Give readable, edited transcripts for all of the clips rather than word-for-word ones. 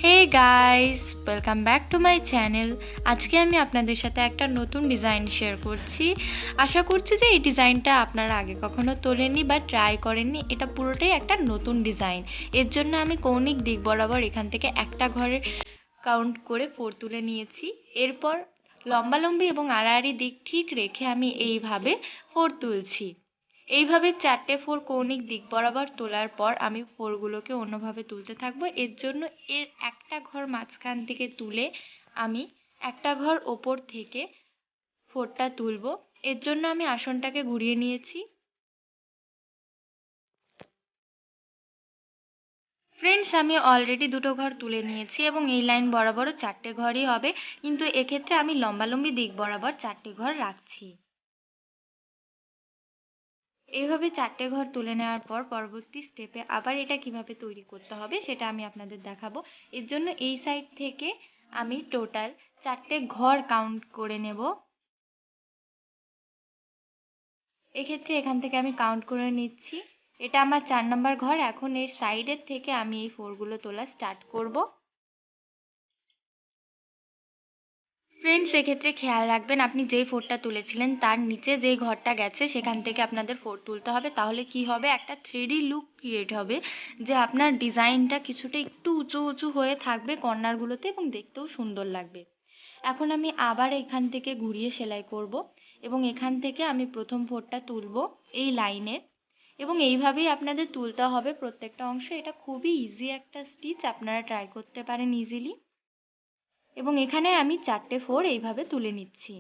Hey guys, welcome back to my channel. আজকে আমি আপনাদের সাথে একটা নতুন ডিজাইন শেয়ার করছি। আশা করছি যে এই ডিজাইনটা আপনারা আগে কখনো তোলেননি বা ট্রাই করেননি। এটা পুরোটাই একটা নতুন ডিজাইন। এর জন্য আমি কৌণিক দিক বরাবর এখান থেকে একটা ঘরের কাউন্ট করে 4 তুলে নিয়েছি। এরপর লম্বালম্বি এবং আড়াআড়ি দিক ঠিক রেখে আমি এইভাবে 4 তুলছি। এইভাবে 4টে 4 কৌণিক দিক বরাবর তোলার পর আমি 4গুলোকে অন্যভাবে তুলতে থাকবো। এর জন্য এর একটা ঘর মাঝখান থেকে তুলে আমি একটা ঘর ওপর থেকে 4টা তুলবো। এর জন্য আমি আসনটাকে ঘুরিয়ে নিয়েছি। ফ্রেন্ডস, আমি অলরেডি দুটো ঘর তুলে নিয়েছি এবং এই লাইন বরাবরও 4টে ঘরই হবে, কিন্তু এক্ষেত্রে আমি লম্বালম্বি দিক বরাবর 4টে ঘর রাখছি। এইভাবে 4টে ঘর তুলে নেওয়ার পর পরবর্তী স্টেপে আবার এটা কিভাবে তৈরি করতে হবে সেটা আমি আপনাদের দেখাবো। এর জন্য এই সাইড থেকে আমি টোটাল 4টে ঘর কাউন্ট করে নেব। এক্ষেত্রে এখান থেকে আমি কাউন্ট করে নিচ্ছি। এটা আমার 4 নম্বর ঘর। এখন এর সাইডের থেকে আমি এই 4গুলো তোলা স্টার্ট করব। ফ্রেন্ডস, এক্ষেত্রে খেয়াল রাখবেন আপনি যেই 4টা তুলেছিলেন তার নিচে যেই ঘরটা গেছে সেখান থেকে আপনাদের 4 তুলতে হবে। তাহলে কি হবে, একটা 3D লুক ক্রিয়েট হবে, যে আপনার ডিজাইনটা কিছুটা একটু উঁচু উঁচু হয়ে থাকবে কর্নারগুলোতে এবং দেখতেও সুন্দর লাগবে। এখন আমি আবার এখান থেকে ঘুরিয়ে সেলাই করব এবং এখান থেকে আমি প্রথম 4টা তুলব এই লাইনের, এবং এইভাবেই আপনাদের তুলতে হবে প্রত্যেকটা অংশ। এটা খুবই ইজি একটা স্টিচ, আপনারা ট্রাই করতে পারেন ইজিলি। এবং এখানে আমি 4টে 4 এইভাবে তুলে নিচ্ছি।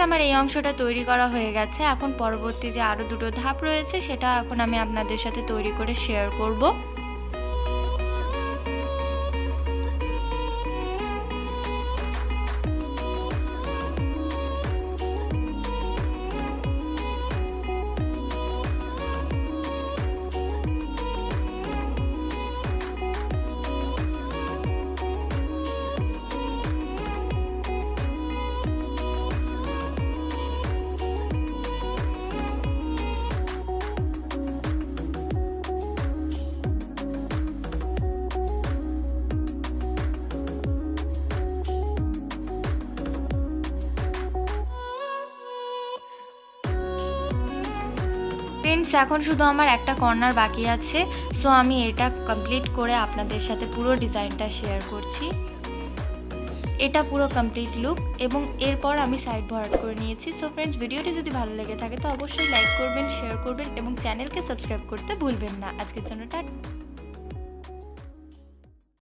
আমার এই অংশটা তৈরি করা হয়ে গেছে। এখন পরবর্তী যে আরও দুটো ধাপ রয়েছে সেটা এখন আমি আপনাদের সাথে তৈরি করে শেয়ার করব। ফ্রেন্ডস, এখন শুধু আমার একটা কর্নার বাকি আছে। সো আমি এটা কমপ্লিট করে আপনাদের সাথে পুরো ডিজাইনটা শেয়ার করছি। এটা পুরো কমপ্লিট লুক এবং এরপর আমি সাইড ভরাট করে নিয়েছি। সো ফ্রেন্ডস, ভিডিওটি যদি ভালো লেগে থাকে তো অবশ্যই লাইক করবেন, শেয়ার করবেন এবং চ্যানেলকে সাবস্ক্রাইব করতে ভুলবেন না। আজকের জন্য টাটা।